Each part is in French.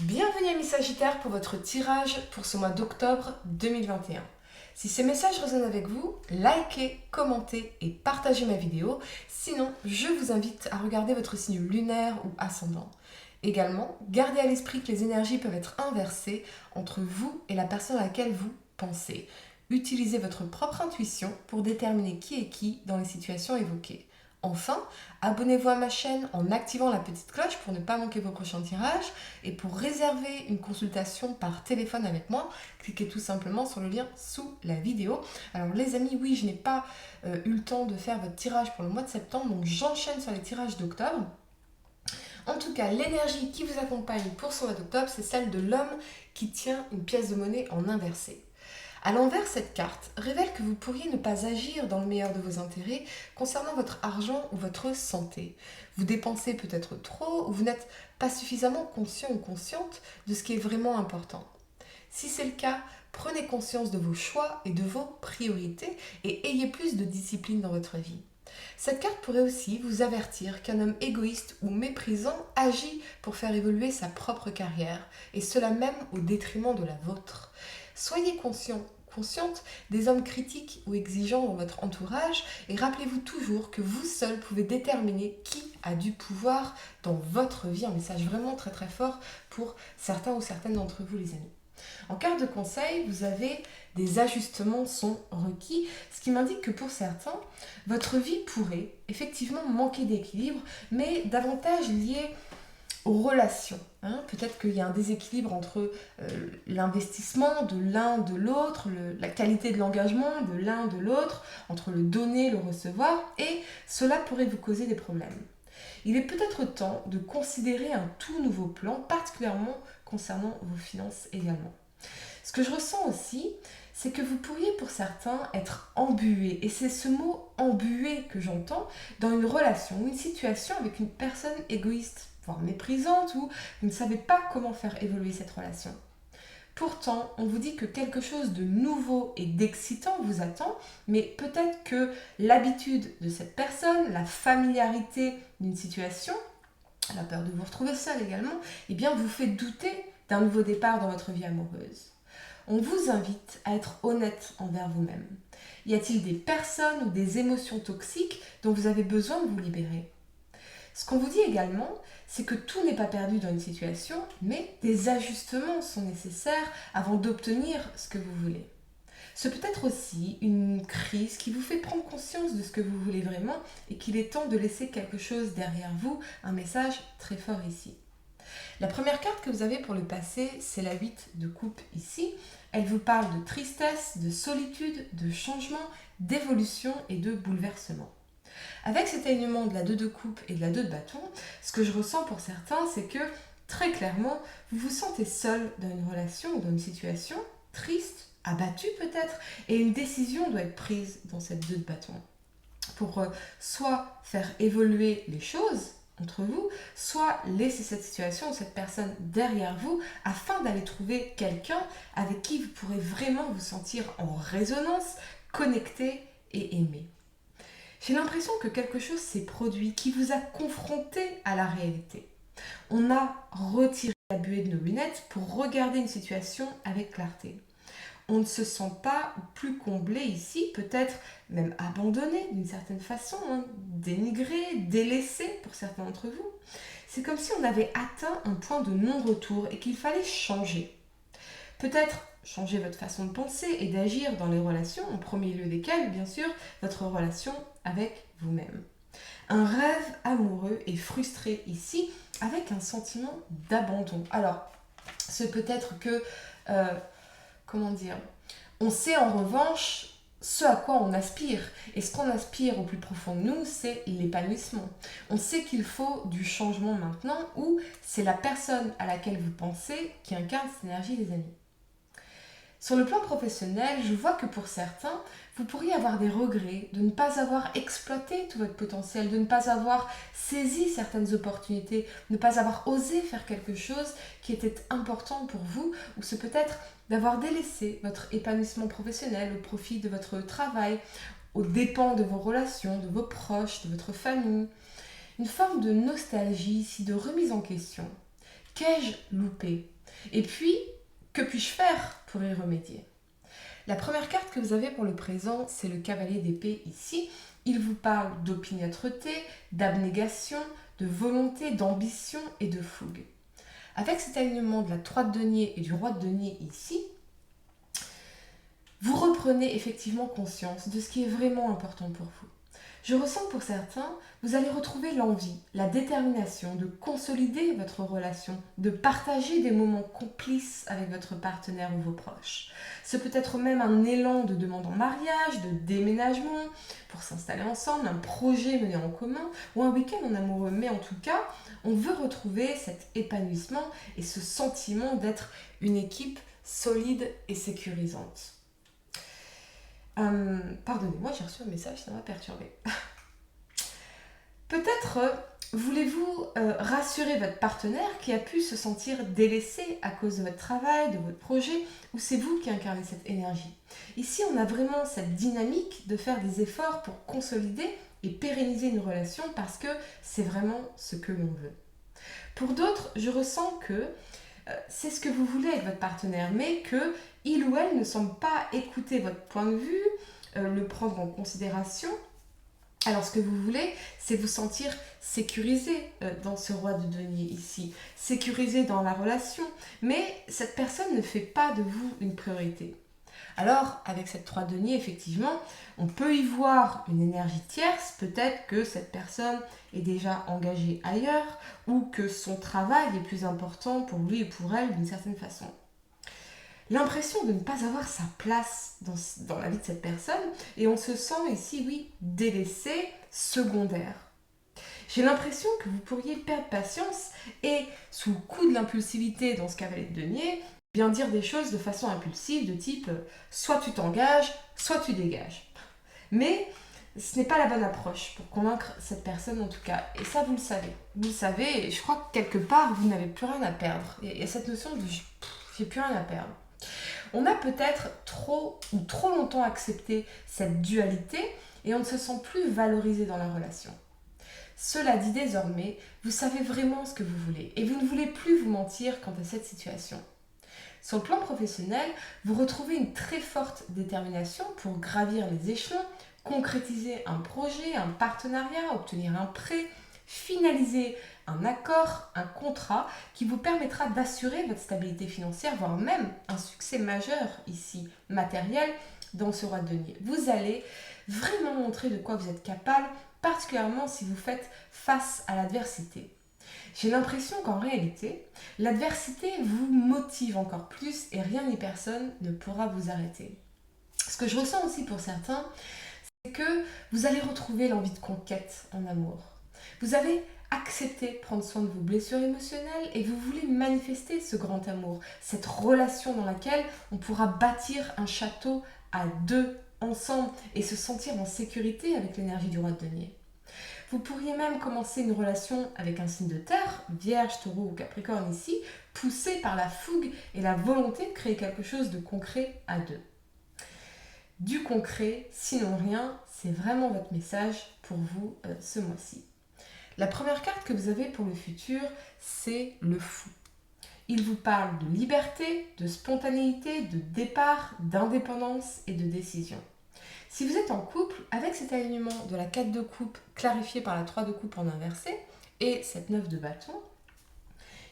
Bienvenue à Miss Sagittaire pour votre tirage pour ce mois d'octobre 2021. Si ces messages résonnent avec vous, likez, commentez et partagez ma vidéo. Sinon, je vous invite à regarder votre signe lunaire ou ascendant. Également, gardez à l'esprit que les énergies peuvent être inversées entre vous et la personne à laquelle vous pensez. Utilisez votre propre intuition pour déterminer qui est qui dans les situations évoquées. Enfin, abonnez-vous à ma chaîne en activant la petite cloche pour ne pas manquer vos prochains tirages. Et pour réserver une consultation par téléphone avec moi, cliquez tout simplement sur le lien sous la vidéo. Alors les amis, oui, je n'ai pas eu le temps de faire votre tirage pour le mois de septembre, donc j'enchaîne sur les tirages d'octobre. En tout cas, l'énergie qui vous accompagne pour ce mois d'octobre, c'est celle de l'homme qui tient une pièce de monnaie en inversé. À l'envers, cette carte révèle que vous pourriez ne pas agir dans le meilleur de vos intérêts concernant votre argent ou votre santé. Vous dépensez peut-être trop ou vous n'êtes pas suffisamment conscient ou consciente de ce qui est vraiment important. Si c'est le cas, prenez conscience de vos choix et de vos priorités et ayez plus de discipline dans votre vie. Cette carte pourrait aussi vous avertir qu'un homme égoïste ou méprisant agit pour faire évoluer sa propre carrière, et cela même au détriment de la vôtre. Soyez consciente des hommes critiques ou exigeants dans votre entourage et rappelez-vous toujours que vous seul pouvez déterminer qui a du pouvoir dans votre vie. Un message vraiment très très fort pour certains ou certaines d'entre vous les amis. En carte de conseil, vous avez des ajustements sont requis, ce qui m'indique que pour certains, votre vie pourrait effectivement manquer d'équilibre, mais davantage lié aux relations. Peut-être qu'il y a un déséquilibre entre l'investissement de l'un de l'autre, la qualité de l'engagement de l'un de l'autre, entre le donner, le recevoir, et cela pourrait vous causer des problèmes. Il est peut-être temps de considérer un tout nouveau plan, particulièrement concernant vos finances également. Ce que je ressens aussi, c'est que vous pourriez pour certains être embué, et c'est ce mot embué que j'entends dans une relation ou une situation avec une personne égoïste, voire méprisante, ou vous ne savez pas comment faire évoluer cette relation. Pourtant, on vous dit que quelque chose de nouveau et d'excitant vous attend, mais peut-être que l'habitude de cette personne, la familiarité d'une situation, la peur de vous retrouver seul également, eh bien vous fait douter d'un nouveau départ dans votre vie amoureuse. On vous invite à être honnête envers vous-même. Y a-t-il des personnes ou des émotions toxiques dont vous avez besoin de vous libérer ? Ce qu'on vous dit également, c'est que tout n'est pas perdu dans une situation, mais des ajustements sont nécessaires avant d'obtenir ce que vous voulez. Ce peut être aussi une crise qui vous fait prendre conscience de ce que vous voulez vraiment et qu'il est temps de laisser quelque chose derrière vous, un message très fort ici. La première carte que vous avez pour le passé, c'est la 8 de coupe ici. Elle vous parle de tristesse, de solitude, de changement, d'évolution et de bouleversement. Avec cet alignement de la 2 de coupe et de la 2 de bâton, ce que je ressens pour certains, c'est que très clairement, vous vous sentez seul dans une relation ou dans une situation, triste, abattu peut-être, et une décision doit être prise dans cette 2 de bâton. Pour soit faire évoluer les choses entre vous, soit laisser cette situation ou cette personne derrière vous afin d'aller trouver quelqu'un avec qui vous pourrez vraiment vous sentir en résonance, connecté et aimé. J'ai l'impression que quelque chose s'est produit qui vous a confronté à la réalité. On a retiré la buée de nos lunettes pour regarder une situation avec clarté. On ne se sent pas plus comblé ici, peut-être même abandonné d'une certaine façon, dénigré, délaissé pour certains d'entre vous. C'est comme si on avait atteint un point de non-retour et qu'il fallait changer. Peut-être changer votre façon de penser et d'agir dans les relations, en premier lieu desquelles, bien sûr, votre relation avec vous-même. Un rêve amoureux est frustré ici avec un sentiment d'abandon. Alors, ce peut être que... on sait en revanche ce à quoi on aspire. Et ce qu'on aspire au plus profond de nous, c'est l'épanouissement. On sait qu'il faut du changement maintenant, ou c'est la personne à laquelle vous pensez qui incarne cette énergie, les amis. Sur le plan professionnel, je vois que pour certains, vous pourriez avoir des regrets de ne pas avoir exploité tout votre potentiel, de ne pas avoir saisi certaines opportunités, de ne pas avoir osé faire quelque chose qui était important pour vous, ou c'est peut-être d'avoir délaissé votre épanouissement professionnel au profit de votre travail, aux dépens de vos relations, de vos proches, de votre famille. Une forme de nostalgie ici, de remise en question. Qu'ai-je loupé? Et puis, que puis-je faire pour y remédier? La première carte que vous avez pour le présent, c'est le cavalier d'épée ici. Il vous parle d'opiniâtreté, d'abnégation, de volonté, d'ambition et de fougue. Avec cet alignement de la 3 de denier et du roi de denier ici, vous reprenez effectivement conscience de ce qui est vraiment important pour vous. Je ressens que pour certains, vous allez retrouver l'envie, la détermination de consolider votre relation, de partager des moments complices avec votre partenaire ou vos proches. Ce peut être même un élan de demande en mariage, de déménagement, pour s'installer ensemble, un projet mené en commun ou un week-end en amoureux. Mais en tout cas, on veut retrouver cet épanouissement et ce sentiment d'être une équipe solide et sécurisante. Pardonnez-moi, j'ai reçu un message, ça m'a perturbé. Peut-être voulez-vous rassurer votre partenaire qui a pu se sentir délaissé à cause de votre travail, de votre projet, ou c'est vous qui incarnez cette énergie. Ici, on a vraiment cette dynamique de faire des efforts pour consolider et pérenniser une relation parce que c'est vraiment ce que l'on veut. Pour d'autres, je ressens que c'est ce que vous voulez avec votre partenaire, mais qu'il ou elle ne semble pas écouter votre point de vue, le prendre en considération. Alors ce que vous voulez, c'est vous sentir sécurisé dans ce roi de denier ici, sécurisé dans la relation, mais cette personne ne fait pas de vous une priorité. Alors, avec cette 3 de denier, effectivement, on peut y voir une énergie tierce. Peut-être que cette personne est déjà engagée ailleurs ou que son travail est plus important pour lui et pour elle d'une certaine façon. L'impression de ne pas avoir sa place dans la vie de cette personne et on se sent ici, oui, délaissé, secondaire. J'ai l'impression que vous pourriez perdre patience et, sous le coup de l'impulsivité dans ce cavalier de denier, bien dire des choses de façon impulsive, de type soit tu t'engages, soit tu dégages. Mais ce n'est pas la bonne approche pour convaincre cette personne en tout cas. Et ça, vous le savez. Vous le savez, et je crois que quelque part, vous n'avez plus rien à perdre. Il y a cette notion de j'ai plus rien à perdre. On a peut-être trop longtemps accepté cette dualité et on ne se sent plus valorisé dans la relation. Cela dit, désormais, vous savez vraiment ce que vous voulez et vous ne voulez plus vous mentir quant à cette situation. Sur le plan professionnel, vous retrouvez une très forte détermination pour gravir les échelons, concrétiser un projet, un partenariat, obtenir un prêt, finaliser un accord, un contrat qui vous permettra d'assurer votre stabilité financière, voire même un succès majeur ici, matériel, dans ce roi de denier. Vous allez vraiment montrer de quoi vous êtes capable, particulièrement si vous faites face à l'adversité. J'ai l'impression qu'en réalité, l'adversité vous motive encore plus et rien ni personne ne pourra vous arrêter. Ce que je ressens aussi pour certains, c'est que vous allez retrouver l'envie de conquête en amour. Vous avez accepté de prendre soin de vos blessures émotionnelles et vous voulez manifester ce grand amour, cette relation dans laquelle on pourra bâtir un château à deux ensemble et se sentir en sécurité avec l'énergie du roi de denier. Vous pourriez même commencer une relation avec un signe de terre, Vierge, Taureau ou Capricorne ici, poussé par la fougue et la volonté de créer quelque chose de concret à deux. Du concret, sinon rien, c'est vraiment votre message pour vous ce mois-ci. La première carte que vous avez pour le futur, c'est le fou. Il vous parle de liberté, de spontanéité, de départ, d'indépendance et de décision. Si vous êtes en couple, avec cet alignement de la 4 de coupe clarifié par la 3 de coupe en inversé et cette 9 de bâton,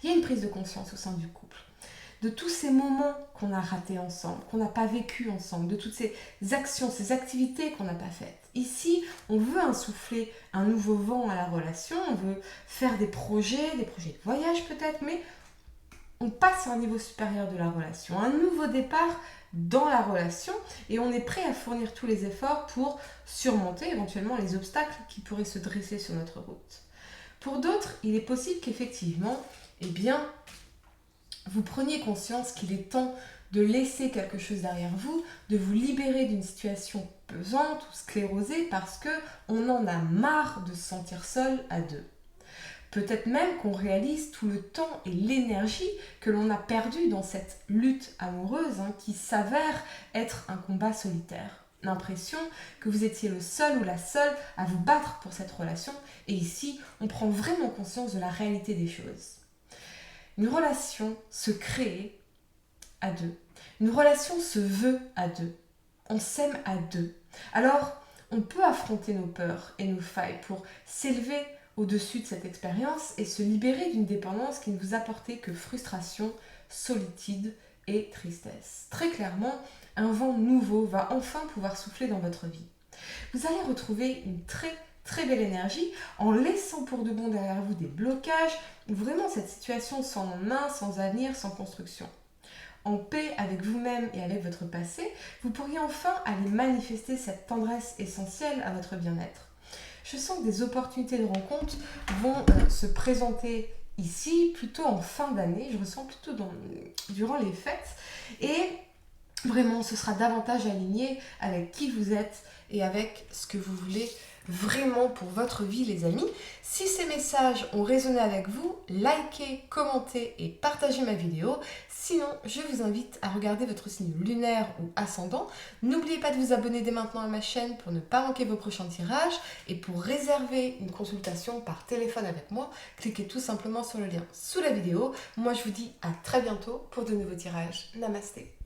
il y a une prise de conscience au sein du couple. De tous ces moments qu'on a ratés ensemble, qu'on n'a pas vécu ensemble, de toutes ces actions, ces activités qu'on n'a pas faites. Ici, on veut insuffler un nouveau vent à la relation, on veut faire des projets de voyage peut-être, mais on passe à un niveau supérieur de la relation, un nouveau départ dans la relation et on est prêt à fournir tous les efforts pour surmonter éventuellement les obstacles qui pourraient se dresser sur notre route. Pour d'autres, il est possible qu'effectivement, vous preniez conscience qu'il est temps de laisser quelque chose derrière vous, de vous libérer d'une situation pesante ou sclérosée parce qu'on en a marre de se sentir seul à deux. Peut-être même qu'on réalise tout le temps et l'énergie que l'on a perdu dans cette lutte amoureuse qui s'avère être un combat solitaire. L'impression que vous étiez le seul ou la seule à vous battre pour cette relation et ici, on prend vraiment conscience de la réalité des choses. Une relation se crée à deux. Une relation se veut à deux. On s'aime à deux. Alors, on peut affronter nos peurs et nos failles pour s'élever au-dessus de cette expérience et se libérer d'une dépendance qui ne vous apportait que frustration, solitude et tristesse. Très clairement, un vent nouveau va enfin pouvoir souffler dans votre vie. Vous allez retrouver une très belle énergie en laissant pour de bon derrière vous des blocages, ou vraiment cette situation sans lendemain, sans avenir, sans construction. En paix avec vous-même et avec votre passé, vous pourriez enfin aller manifester cette tendresse essentielle à votre bien-être. Je sens que des opportunités de rencontre vont se présenter ici, plutôt en fin d'année, je ressens plutôt durant les fêtes, et vraiment ce sera davantage aligné avec qui vous êtes et avec ce que vous voulez vraiment pour votre vie, les amis. Si ces messages ont résonné avec vous, likez, commentez et partagez ma vidéo. Sinon, je vous invite à regarder votre signe lunaire ou ascendant. N'oubliez pas de vous abonner dès maintenant à ma chaîne pour ne pas manquer vos prochains tirages. Et pour réserver une consultation par téléphone avec moi, cliquez tout simplement sur le lien sous la vidéo. Moi, je vous dis à très bientôt pour de nouveaux tirages. Namasté.